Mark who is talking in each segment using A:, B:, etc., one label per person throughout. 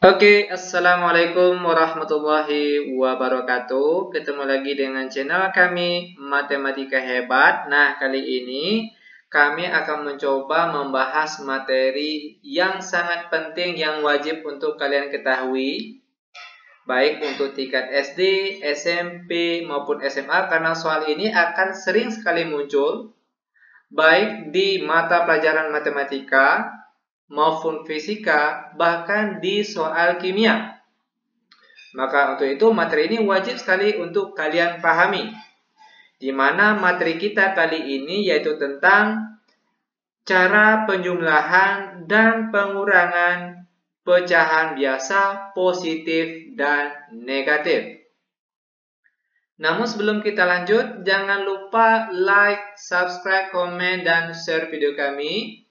A: Assalamualaikum warahmatullahi wabarakatuh. Ketemu lagi dengan channel kami Matematika Hebat. Nah, kali ini kami akan mencoba membahas materi yang sangat penting yang wajib untuk kalian ketahui, baik untuk tingkat SD, SMP maupun SMA, karena soal ini akan sering sekali muncul baik di mata pelajaran matematika maupun fisika, bahkan di soal kimia. Maka untuk itu materi ini wajib sekali untuk kalian pahami. Di mana materi kita kali ini yaitu tentang cara penjumlahan dan pengurangan pecahan biasa positif dan negatif. Namun sebelum kita lanjut, jangan lupa like, subscribe, komen, dan share video kami.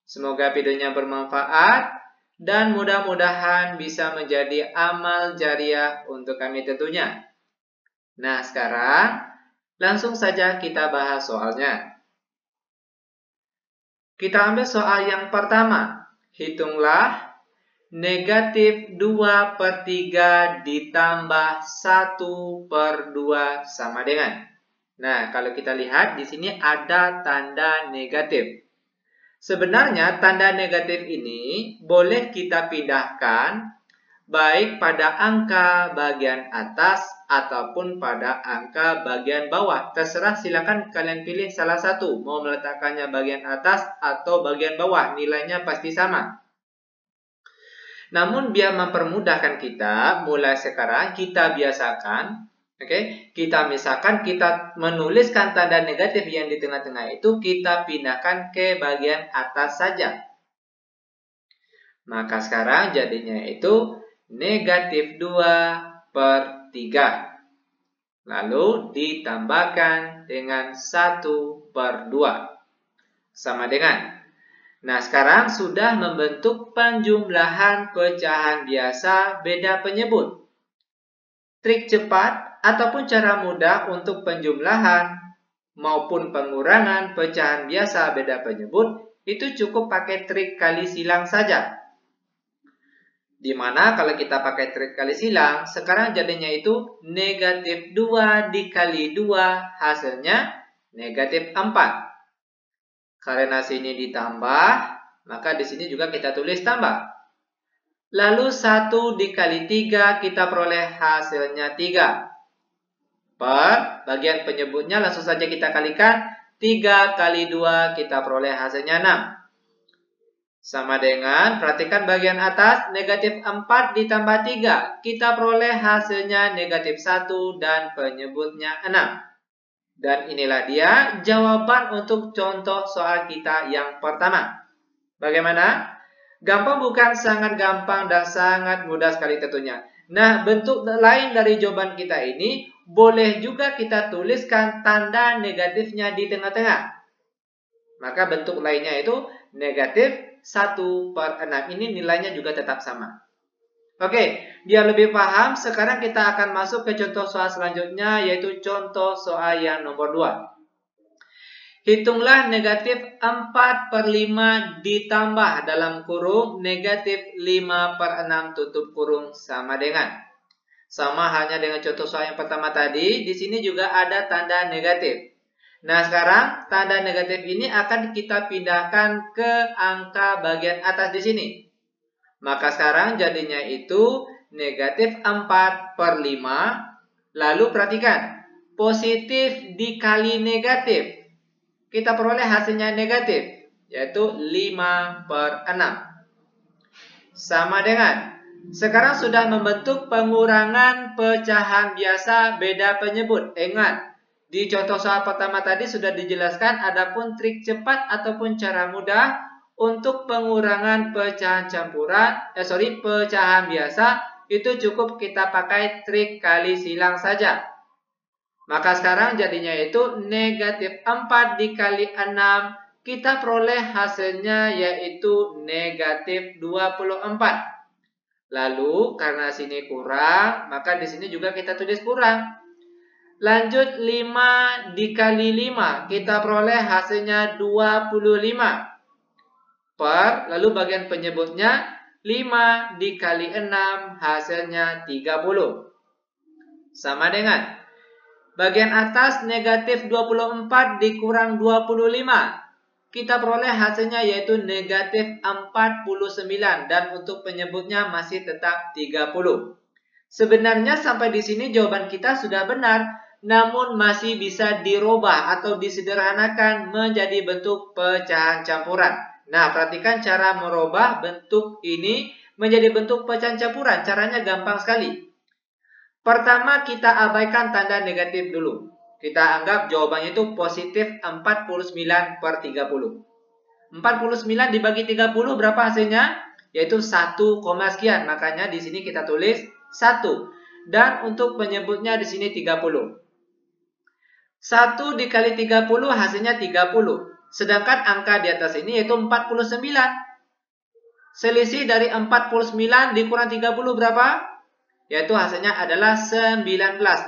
A: Semoga videonya bermanfaat dan mudah-mudahan bisa menjadi amal jariah untuk kami tentunya. Nah, sekarang langsung saja kita bahas soalnya. Kita ambil soal yang pertama. Hitunglah negatif 2/3 ditambah 1/2 sama dengan. Nah, kalau kita lihat di sini ada tanda negatif. Sebenarnya tanda negatif ini boleh kita pindahkan baik pada angka bagian atas ataupun pada angka bagian bawah. Terserah, silakan kalian pilih salah satu, mau meletakkannya bagian atas atau bagian bawah, nilainya pasti sama. Namun biar mempermudahkan kita, mulai sekarang kita biasakan, kita misalkan kita menuliskan tanda negatif yang di tengah-tengah itu kita pindahkan ke bagian atas saja. Maka sekarang jadinya itu negatif 2/3. Lalu ditambahkan dengan 1/2. Sama dengan. Nah, sekarang sudah membentuk penjumlahan pecahan biasa beda penyebut. Trik cepat ataupun cara mudah untuk penjumlahan maupun pengurangan pecahan biasa beda penyebut itu cukup pakai trik kali silang saja. Dimana kalau kita pakai trik kali silang, sekarang jadinya itu negatif 2 dikali 2 hasilnya negatif 4. Karena sini ditambah, maka di sini juga kita tulis tambah. Lalu 1 dikali 3 kita peroleh hasilnya 3. Per bagian penyebutnya langsung saja kita kalikan. 3 kali 2 kita peroleh hasilnya 6. Sama dengan, perhatikan bagian atas, negatif 4 ditambah 3. Kita peroleh hasilnya negatif 1 dan penyebutnya 6. Dan inilah dia jawaban untuk contoh soal kita yang pertama. Bagaimana? Gampang bukan? Sangat gampang dan sangat mudah sekali tentunya. Nah, bentuk lain dari jawaban kita ini boleh juga kita tuliskan tanda negatifnya di tengah-tengah. Maka bentuk lainnya itu negatif 1/6. Ini nilainya juga tetap sama. Oke, biar lebih paham, sekarang kita akan masuk ke contoh soal selanjutnya, yaitu contoh soal yang nomor 2. Hitunglah negatif 4/5 ditambah dalam kurung negatif 5/6 tutup kurung sama dengan. Sama halnya dengan contoh soal yang pertama tadi, di sini juga ada tanda negatif. Nah, sekarang tanda negatif ini akan kita pindahkan ke angka bagian atas di sini. Maka sekarang jadinya itu negatif 4/5. Lalu perhatikan, positif dikali negatif. Kita peroleh hasilnya negatif, yaitu 5/6. Sama dengan, sekarang sudah membentuk pengurangan pecahan biasa beda penyebut. Ingat, di contoh soal pertama tadi sudah dijelaskan adapun trik cepat ataupun cara mudah untuk pengurangan pecahan pecahan biasa itu cukup kita pakai trik kali silang saja. Maka sekarang jadinya itu negatif 4 dikali 6. Kita peroleh hasilnya yaitu negatif 24. Lalu karena sini kurang, maka di sini juga kita tulis kurang. Lanjut 5 dikali 5. Kita peroleh hasilnya 25. Per, lalu bagian penyebutnya 5 dikali 6 hasilnya 30. Sama dengan bagian atas negatif 24 dikurang 25. Kita peroleh hasilnya yaitu negatif 49 dan untuk penyebutnya masih tetap 30. Sebenarnya sampai di sini jawaban kita sudah benar, namun masih bisa dirubah atau disederhanakan menjadi bentuk pecahan campuran. Nah, perhatikan cara merubah bentuk ini menjadi bentuk pecahan campuran. Caranya gampang sekali. Pertama, kita abaikan tanda negatif dulu. Kita anggap jawabannya itu positif 49 per 30. 49 dibagi 30 berapa hasilnya? Yaitu 1, sekian. Makanya di sini kita tulis 1. Dan untuk penyebutnya di sini 30. 1 dikali 30 hasilnya 30. Sedangkan angka di atas ini yaitu 49. Selisih dari 49 dikurang 30 berapa? Yaitu hasilnya adalah 19.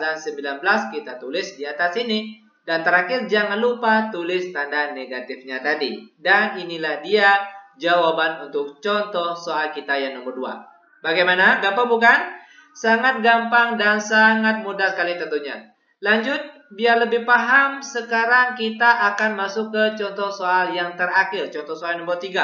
A: Dan 19 kita tulis di atas ini. Dan terakhir jangan lupa tulis tanda negatifnya tadi. Dan inilah dia jawaban untuk contoh soal kita yang nomor 2. Bagaimana? Gampang bukan? Sangat gampang dan sangat mudah sekali tentunya. Lanjut, biar lebih paham, sekarang kita akan masuk ke contoh soal yang terakhir. Contoh soal nomor 3.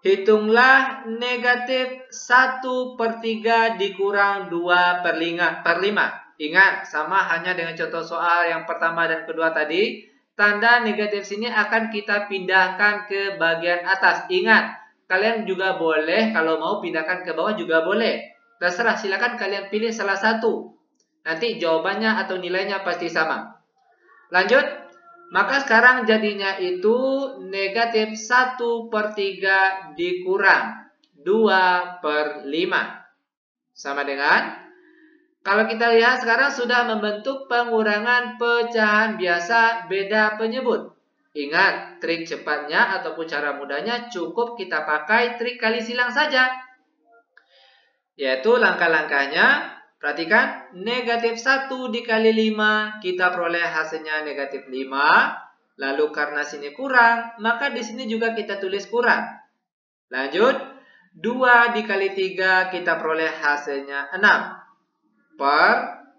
A: Hitunglah negatif 1 per 3 dikurang 2 per 5. Ingat, sama hanya dengan contoh soal yang pertama dan kedua tadi. Tanda negatif sini akan kita pindahkan ke bagian atas. Ingat, kalian juga boleh, kalau mau pindahkan ke bawah juga boleh. Terserah, silakan kalian pilih salah satu. Nanti jawabannya atau nilainya pasti sama. Lanjut. Maka sekarang jadinya itu negatif 1 per 3 dikurang 2 per 5. Sama dengan, kalau kita lihat sekarang sudah membentuk pengurangan pecahan biasa beda penyebut. Ingat, trik cepatnya ataupun cara mudahnya cukup kita pakai trik kali silang saja. Yaitu langkah-langkahnya. Perhatikan, negatif 1 dikali 5, kita peroleh hasilnya negatif 5. Lalu karena sini kurang, maka di sini juga kita tulis kurang. Lanjut, 2 dikali 3, kita peroleh hasilnya 6. Per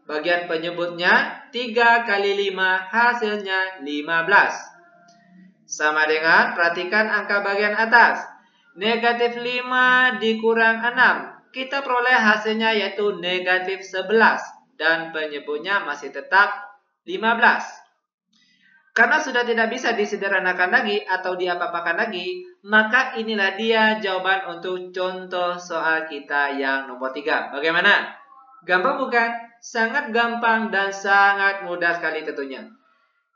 A: bagian penyebutnya, 3 kali 5, hasilnya 15. Sama dengan, perhatikan angka bagian atas. Negatif 5 dikurang 6. Kita peroleh hasilnya yaitu negatif 11 dan penyebutnya masih tetap 15. Karena sudah tidak bisa disederhanakan lagi atau diapa-apakan lagi, maka inilah dia jawaban untuk contoh soal kita yang nomor 3. Bagaimana? Gampang bukan? Sangat gampang dan sangat mudah sekali tentunya.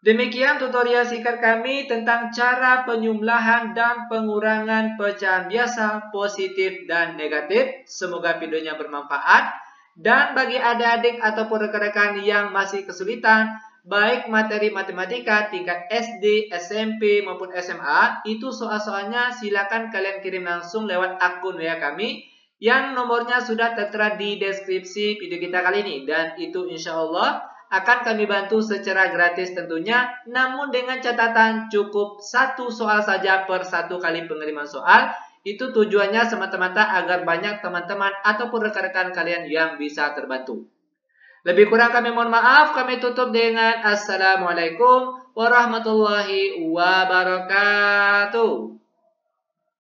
A: Demikian tutorial singkat kami tentang cara penyumlahan dan pengurangan pecahan biasa positif dan negatif. Semoga videonya bermanfaat. Dan bagi adik-adik ataupun rekan-rekan yang masih kesulitan, baik materi matematika tingkat SD, SMP maupun SMA, itu soal-soalnya silakan kalian kirim langsung lewat akun WA kami yang nomornya sudah tertera di deskripsi video kita kali ini. Dan itu insya Allah akan kami bantu secara gratis tentunya, namun dengan catatan cukup 1 soal saja per 1 kali pengiriman soal. Itu tujuannya semata-mata agar banyak teman-teman ataupun rekan-rekan kalian yang bisa terbantu. Lebih kurang kami mohon maaf, kami tutup dengan Assalamualaikum warahmatullahi wabarakatuh.